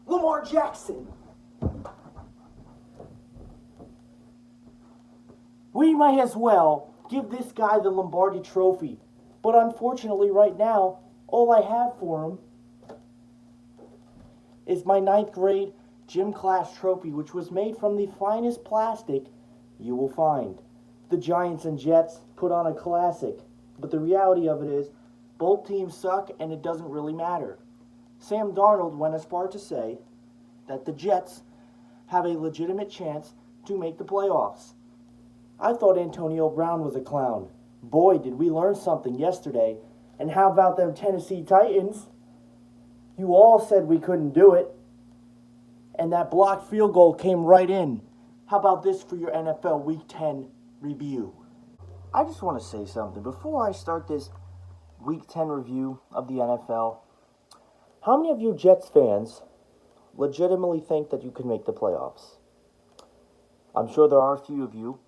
Lamar Jackson. We might as well give this guy the Lombardi Trophy. But unfortunately, right now, all I have for him is my 9th grade gym class trophy, which was made from the finest plastic you will find. The Giants and Jets put on a classic. But the reality of it is, both teams suck and it doesn't really matter. Sam Darnold went as far to say that the Jets have a legitimate chance to make the playoffs. I thought Antonio Brown was a clown. Boy, did we learn something yesterday. And how about them Tennessee Titans? You all said we couldn't do it. And that blocked field goal came right in. How about this for your NFL Week 10 review? I just want to say something. Before I start this Week 10 review of the NFL, how many of you Jets fans legitimately think that you can make the playoffs? I'm sure there are a few of you.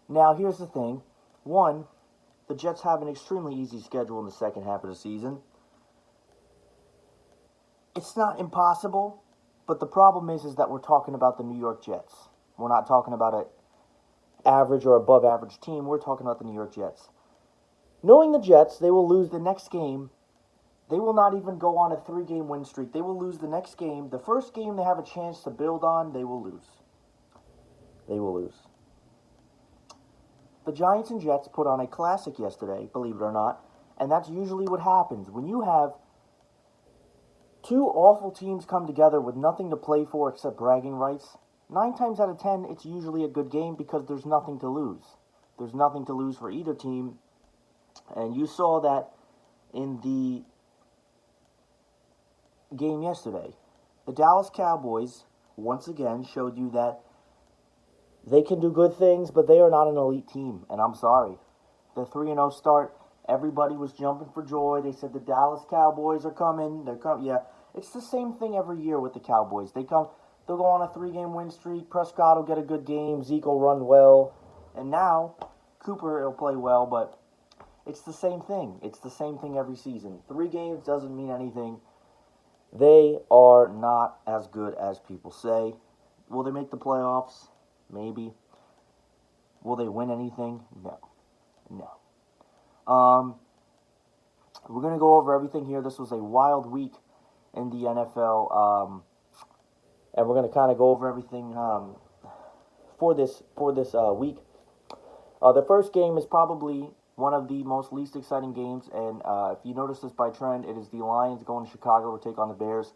Now, here's the thing. One, the Jets have an extremely easy schedule in the second half of the season. It's not impossible, but the problem is that we're talking about the New York Jets. We're not talking about an average or above average team. We're talking about the New York Jets. Knowing the Jets, they will lose the next game. They will not even go on a 3-game win streak. They will lose the next game. The first game they have a chance to build on, they will lose. They will lose. The Giants and Jets put on a classic yesterday, believe it or not, and that's usually what happens. When you have two awful teams come together with nothing to play for except bragging rights, 9 times out of 10, it's usually a good game because there's nothing to lose. There's nothing to lose for either team, and you saw that in the game yesterday. The Dallas Cowboys, once again, showed you that they can do good things, but they are not an elite team, and I'm sorry. The 3-0 start, everybody was jumping for joy. They said the Dallas Cowboys are coming. They're coming. Yeah, it's the same thing every year with the Cowboys. They'll go on a 3-game win streak. Prescott will get a good game. Zeke will run well, and now Cooper will play well. But it's the same thing. It's the same thing every season. 3 games doesn't mean anything. They are not as good as people say. Will they make the playoffs? Maybe. Will they win anything? No. We're going to go over everything here. This was a wild week in the NFL, and we're going to kind of go over everything for this week. The first game is probably one of the most least exciting games, and if you notice this by trend, it is the Lions going to Chicago to take on the Bears.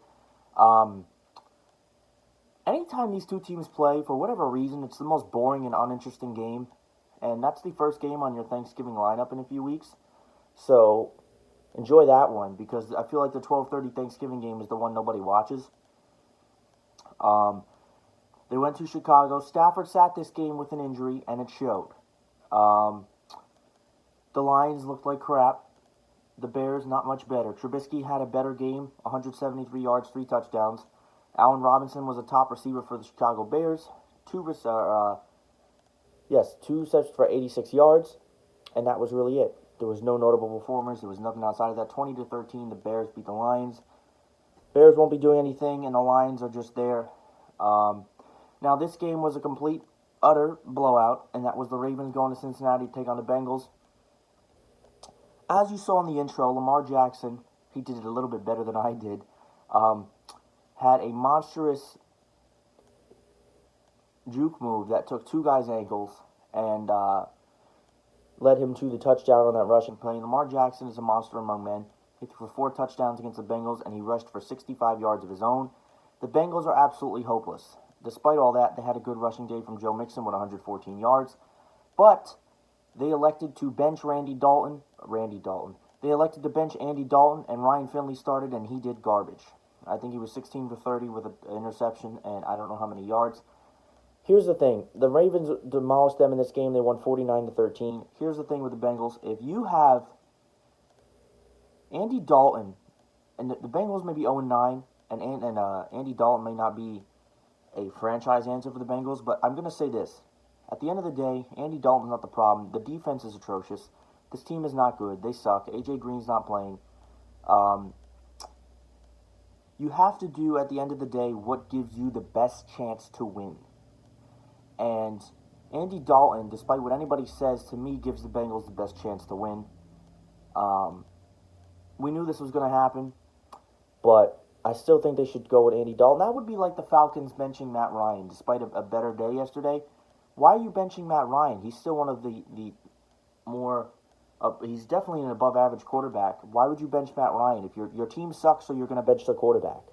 Anytime these two teams play, for whatever reason, it's the most boring and uninteresting game. And that's the first game on your Thanksgiving lineup in a few weeks. So, enjoy that one, because I feel like the 12:30 Thanksgiving game is the one nobody watches. They went to Chicago. Stafford sat this game with an injury, and it showed. The Lions looked like crap. The Bears, not much better. Trubisky had a better game, 173 yards, 3 touchdowns. Allen Robinson was a top receiver for the Chicago Bears. 2 receptions for 86 yards, and that was really it. There was no notable performers. There was nothing outside of that. 20-13, the Bears beat the Lions. Bears won't be doing anything, and the Lions are just there. Now, this game was a complete, utter blowout, and that was the Ravens going to Cincinnati to take on the Bengals. As you saw in the intro, Lamar Jackson, he did it a little bit better than I did, had a monstrous juke move that took 2 guys' ankles and led him to the touchdown on that rushing play. Lamar Jackson is a monster among men. He threw for 4 touchdowns against the Bengals, and he rushed for 65 yards of his own. The Bengals are absolutely hopeless. Despite all that, they had a good rushing day from Joe Mixon with 114 yards. But they elected to bench Randy Dalton. They elected to bench Andy Dalton, and Ryan Finley started, and he did garbage. I think he was 16 for 30 with an interception, and I don't know how many yards. Here's the thing. The Ravens demolished them in this game. They won 49-13. Here's the thing with the Bengals. If you have Andy Dalton, and the Bengals may be 0-9, and Andy Dalton may not be a franchise answer for the Bengals, but I'm going to say this. At the end of the day, Andy Dalton's not the problem. The defense is atrocious. This team is not good. They suck. A.J. Green's not playing. You have to do, at the end of the day, what gives you the best chance to win. And Andy Dalton, despite what anybody says, to me, gives the Bengals the best chance to win. We knew this was going to happen, but I still think they should go with Andy Dalton. That would be like the Falcons benching Matt Ryan, despite a better day yesterday. Why are you benching Matt Ryan? He's still one of the more... he's definitely an above-average quarterback. Why would you bench Matt Ryan? If your team sucks, so you're going to bench the quarterback.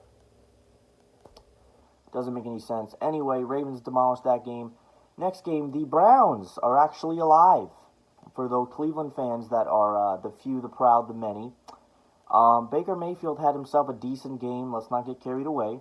Doesn't make any sense. Anyway, Ravens demolished that game. Next game, the Browns are actually alive. For those Cleveland fans that are the few, the proud, the many. Baker Mayfield had himself a decent game. Let's not get carried away.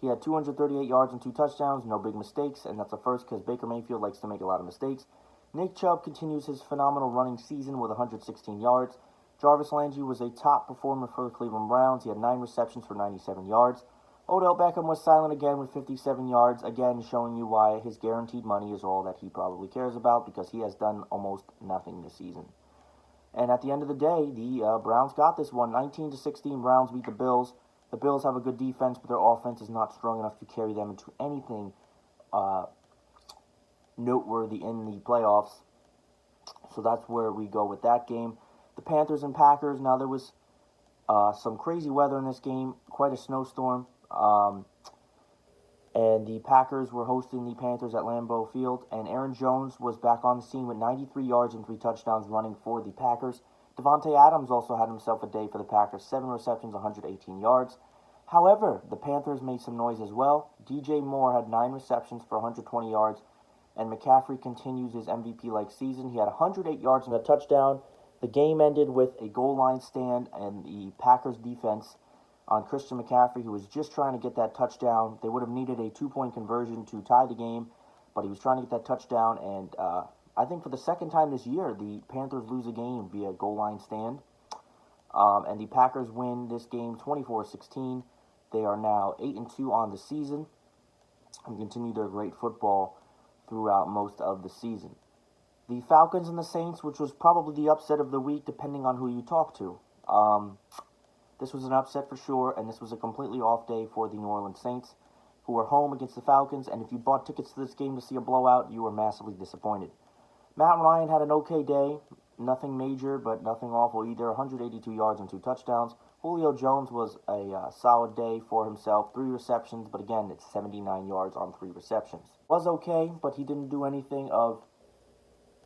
He had 238 yards and 2 touchdowns, no big mistakes, and that's a first because Baker Mayfield likes to make a lot of mistakes. Nick Chubb continues his phenomenal running season with 116 yards. Jarvis Landry was a top performer for the Cleveland Browns. He had 9 receptions for 97 yards. Odell Beckham was silent again with 57 yards, again showing you why his guaranteed money is all that he probably cares about because he has done almost nothing this season. And at the end of the day, the Browns got this one. 19-16, Browns beat the Bills. The Bills have a good defense, but their offense is not strong enough to carry them into anything noteworthy in the playoffs. So that's where we go with that game. The Panthers and Packers. Now there was some crazy weather in this game, quite a snowstorm. And the Packers were hosting the Panthers at Lambeau Field, and Aaron Jones was back on the scene with 93 yards and 3 touchdowns running for the Packers. Devontae Adams also had himself a day for the Packers, 7 receptions, 118 yards. However, the Panthers made some noise as well. DJ Moore had 9 receptions for 120 yards, and McCaffrey continues his MVP-like season. He had 108 yards and a touchdown. The game ended with a goal line stand, and the Packers defense on Christian McCaffrey, who was just trying to get that touchdown. They would have needed a 2-point conversion to tie the game, but he was trying to get that touchdown, and I think for the second time this year, the Panthers lose a game via goal line stand. And the Packers win this game 24-16. They are now 8-2 on the season and continue their great football throughout most of the season. The Falcons and the Saints, which was probably the upset of the week, depending on who you talk to. This was an upset for sure, and this was a completely off day for the New Orleans Saints, who were home against the Falcons, and if you bought tickets to this game to see a blowout, you were massively disappointed. Matt Ryan had an okay day, nothing major, but nothing awful either, 182 yards and 2 touchdowns. Julio Jones was a solid day for himself, 3 receptions, but again, it's 79 yards on 3 receptions. Was okay, but he didn't do anything of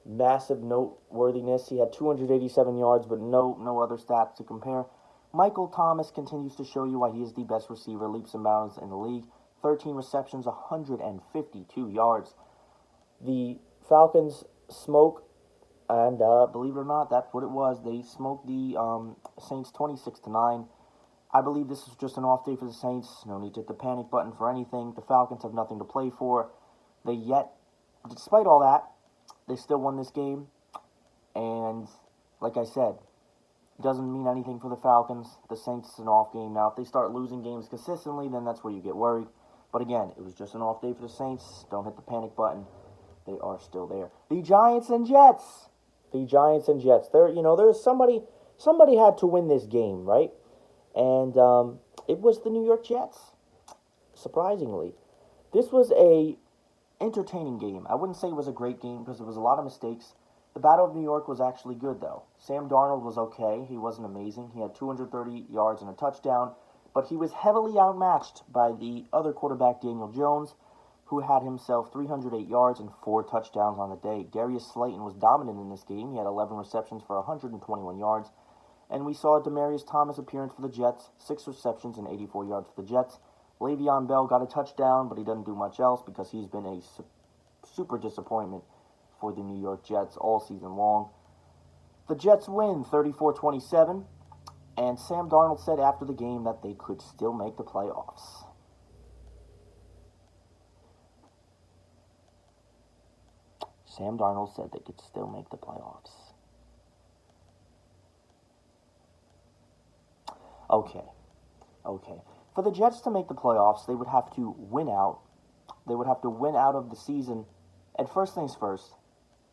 massive noteworthiness. He had 287 yards, but no other stats to compare. Michael Thomas continues to show you why he is the best receiver, leaps and bounds in the league. 13 receptions, 152 yards. The Falcons smoke, and believe it or not, that's what it was. They smoked the Saints 26-9. I believe this is just an off day for the Saints. No need to hit the panic button for anything. The Falcons have nothing to play for. Despite all that, they still won this game. And like I said, doesn't mean anything for the Falcons. The Saints is an off game. Now, if they start losing games consistently, then that's where you get worried. But again, it was just an off day for the Saints. Don't hit the panic button. They are still there. The Giants and Jets. The Giants and Jets. There's somebody had to win this game, right? And it was the New York Jets. Surprisingly, this was a entertaining game. I wouldn't say it was a great game because there was a lot of mistakes. The Battle of New York was actually good, though. Sam Darnold was okay. He wasn't amazing. He had 230 yards and a touchdown, but he was heavily outmatched by the other quarterback, Daniel Jones, who had himself 308 yards and 4 touchdowns on the day. Darius Slayton was dominant in this game. He had 11 receptions for 121 yards. And we saw a Demaryius Thomas appearance for the Jets, 6 receptions and 84 yards for the Jets. Le'Veon Bell got a touchdown, but he doesn't do much else because he's been a super disappointment for the New York Jets all season long. The Jets win 34-27, and Sam Darnold said after the game that they could still make the playoffs. Sam Darnold said they could still make the playoffs. Okay. For the Jets to make the playoffs, they would have to win out. They would have to win out of the season. And first things first,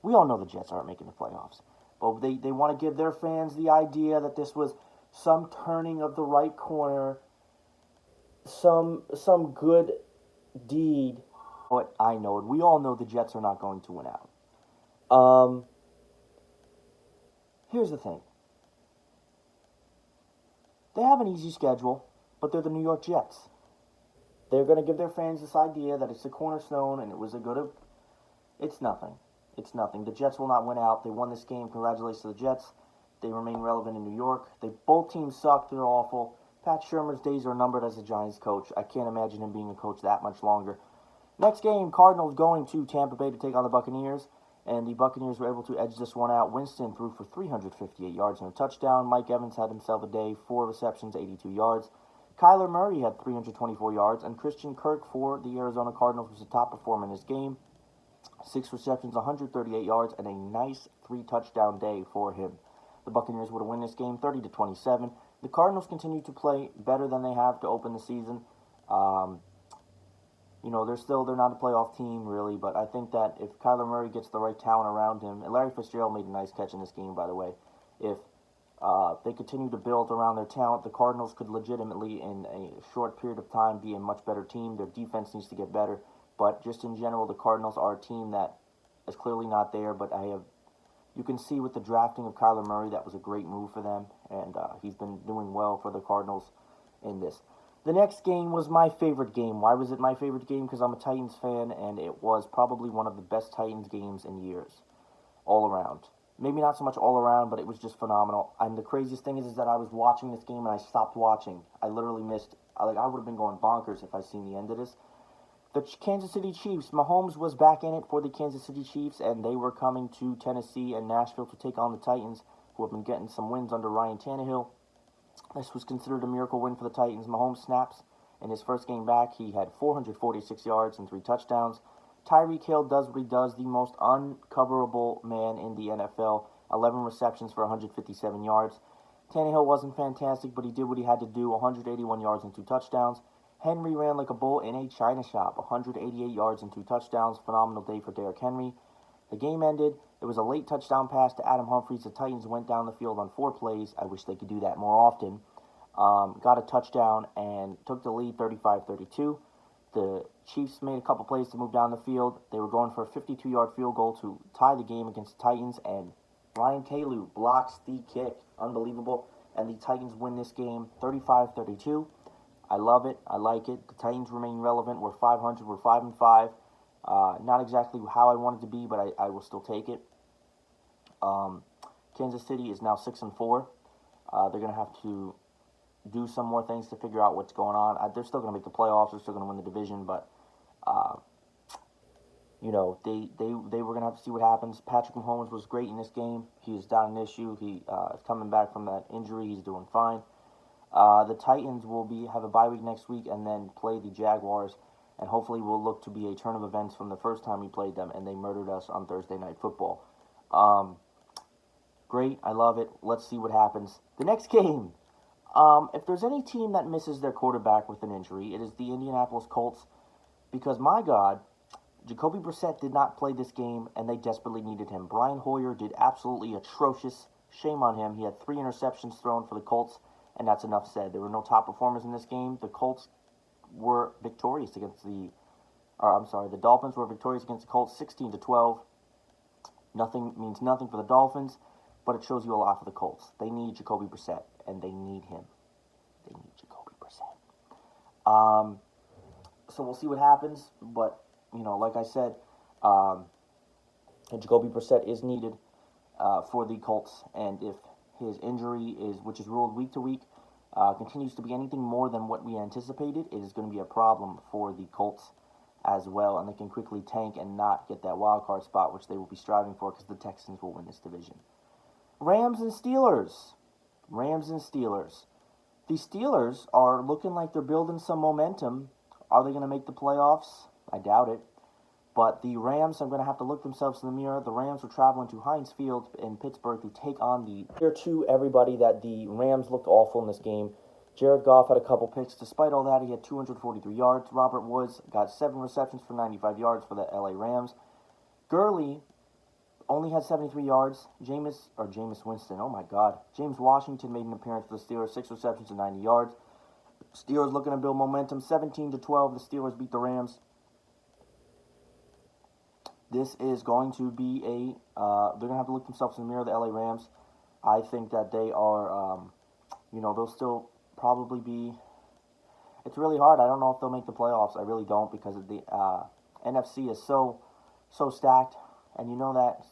we all know the Jets aren't making the playoffs. But they want to give their fans the idea that this was some turning of the right corner. some good deed. But I know it. We all know the Jets are not going to win out. Um, Here's the thing. They have an easy schedule, but they're the New York Jets. They're going to give their fans this idea that it's a cornerstone and it was a good. It's nothing. It's nothing. The Jets will not win out. They won this game. Congratulations to the Jets. They remain relevant in New York. Both teams suck. They're awful. Pat Shermer's days are numbered as a Giants coach. I can't imagine him being a coach that much longer. Next game, Cardinals going to Tampa Bay to take on the Buccaneers, and the Buccaneers were able to edge this one out. Winston threw for 358 yards and a touchdown. Mike Evans had himself a day, 4 receptions, 82 yards. Kyler Murray had 324 yards, and Christian Kirk for the Arizona Cardinals was the top performer in this game. 6 receptions, 138 yards, and a nice 3-touchdown day for him. The Buccaneers would have won this game 30-27. The Cardinals continue to play better than they have to open the season. They're not a playoff team, really, but I think that if Kyler Murray gets the right talent around him, and Larry Fitzgerald made a nice catch in this game, by the way, if they continue to build around their talent, the Cardinals could legitimately, in a short period of time, be a much better team. Their defense needs to get better, but just in general, the Cardinals are a team that is clearly not there, but you can see with the drafting of Kyler Murray, that was a great move for them, and he's been doing well for the Cardinals in this. The next game was my favorite game. Why was it my favorite game? Because I'm a Titans fan, and it was probably one of the best Titans games in years, all around. Maybe not so much all around, but it was just phenomenal. And the craziest thing is that I was watching this game, and I stopped watching. I literally missed. I would have been going bonkers if I seen the end of this. The Kansas City Chiefs, Mahomes was back in it for the Kansas City Chiefs, and they were coming to Tennessee and Nashville to take on the Titans, who have been getting some wins under Ryan Tannehill. This was considered a miracle win for the Titans. Mahomes snaps in his first game back. He had 446 yards and 3 touchdowns. Tyreek Hill does what he does, the most uncoverable man in the NFL. 11 receptions for 157 yards. Tannehill wasn't fantastic, but he did what he had to do. 181 yards and 2 touchdowns. Henry ran like a bull in a china shop. 188 yards and 2 touchdowns. Phenomenal day for Derrick Henry. The game ended. It was a late touchdown pass to Adam Humphries. The Titans went down the field on 4 plays. I wish they could do that more often. Got a touchdown and took the lead 35-32. The Chiefs made a couple plays to move down the field. They were going for a 52-yard field goal to tie the game against the Titans, and Ryan Taylor blocks the kick. Unbelievable. And the Titans win this game 35-32. I love it. I like it. The Titans remain relevant. We're 500. We're 5-5. Not exactly how I want it to be, but I will still take it. Kansas City is now 6-4. They're going to have to do some more things to figure out what's going on. They're still going to make the playoffs. They're still going to win the division, but they were going to have to see what happens. Patrick Mahomes was great in this game. He was down an issue. He is coming back from that injury. He's doing fine. The Titans will have a bye week next week and then play the Jaguars, and hopefully will look to be a turn of events from the first time we played them, and they murdered us on Thursday Night Football. Great, I love it. Let's see what happens. The next game, if there's any team that misses their quarterback with an injury, it is the Indianapolis Colts, because, my God, Jacoby Brissett did not play this game, and they desperately needed him. Brian Hoyer did absolutely atrocious. Shame on him. He had 3 interceptions thrown for the Colts, and that's enough said. There were no top performers in this game. The Colts were victorious against the Dolphins were victorious against the Colts 16-12. Nothing means nothing for the Dolphins, but it shows you a lot for the Colts. They need Jacoby Brissett, and they need him. They need Jacoby Brissett. So we'll see what happens, but, like I said, Jacoby Brissett is needed for the Colts, and if his injury which is ruled week to week, continues to be anything more than what we anticipated, it is going to be a problem for the Colts as well, and they can quickly tank and not get that wild card spot, which they will be striving for because the Texans will win this division. Rams and Steelers. The Steelers are looking like they're building some momentum. Are they going to make the playoffs? I doubt it. But the Rams are going to have to look themselves in the mirror. The Rams are traveling to Heinz Field in Pittsburgh to take on Clear to everybody that the Rams looked awful in this game. Jared Goff had a couple picks. Despite all that, he had 243 yards. Robert Woods got 7 receptions for 95 yards for the LA Rams. Gurley only had 73 yards. Jameis Winston, oh my God. James Washington made an appearance for the Steelers, 6 receptions and 90 yards. Steelers looking to build momentum. 17-12, the Steelers beat the Rams. This is going to be they're going to have to look themselves in the mirror, the LA Rams. I think that they are, they'll still probably be, it's really hard. I don't know if they'll make the playoffs. I really don't, because of the NFC is so stacked. And you know that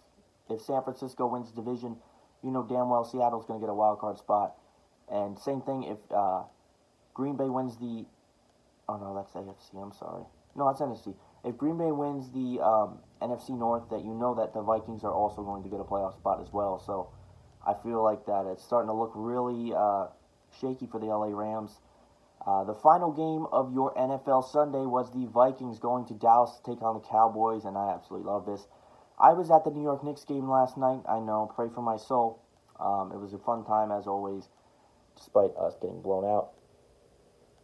if San Francisco wins the division, you know damn well Seattle's going to get a wild card spot. And same thing if Green Bay wins the, oh no, that's AFC, I'm sorry. No, that's NFC. If Green Bay wins the NFC North, that you know that the Vikings are also going to get a playoff spot as well. So I feel like that it's starting to look really shaky for the LA Rams. The final game of your NFL Sunday was the Vikings going to Dallas to take on the Cowboys, and I absolutely love this. I was at the New York Knicks game last night. I know, pray for my soul. It was a fun time, as always, despite us getting blown out.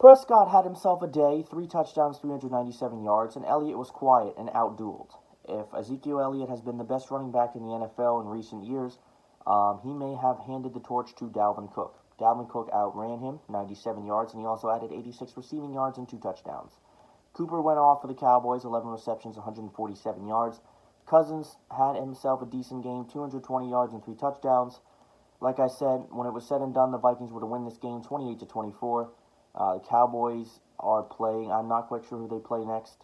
Prescott had himself a day, 3 touchdowns, 397 yards, and Elliott was quiet and outdueled. If Ezekiel Elliott has been the best running back in the NFL in recent years, he may have handed the torch to Dalvin Cook. Dalvin Cook outran him, 97 yards, and he also added 86 receiving yards and 2 touchdowns. Cooper went off for the Cowboys, 11 receptions, 147 yards. Cousins had himself a decent game, 220 yards and 3 touchdowns. Like I said, when it was said and done, the Vikings were to win this game 28-24. The Cowboys are playing. I'm not quite sure who they play next.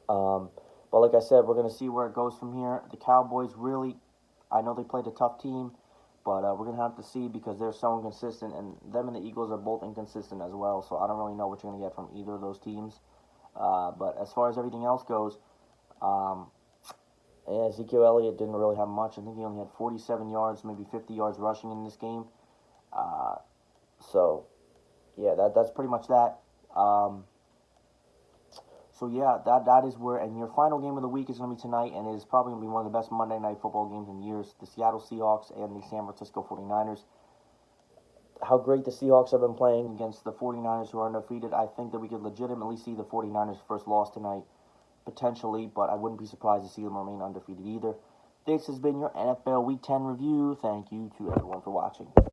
But like I said, we're going to see where it goes from here. The Cowboys really, I know they played a tough team, but we're going to have to see, because they're so inconsistent, and them and the Eagles are both inconsistent as well, so I don't really know what you're going to get from either of those teams. But as far as everything else goes, Ezekiel Elliott didn't really have much. I think he only had 47 yards, maybe 50 yards rushing in this game. Yeah, that's pretty much that. So yeah, that is where, and your final game of the week is going to be tonight, and it is probably going to be one of the best Monday Night Football games in years. The Seattle Seahawks and the San Francisco 49ers. How great the Seahawks have been playing against the 49ers, who are undefeated. I think that we could legitimately see the 49ers' first loss tonight, potentially, but I wouldn't be surprised to see them remain undefeated either. This has been your NFL Week 10 review. Thank you to everyone for watching.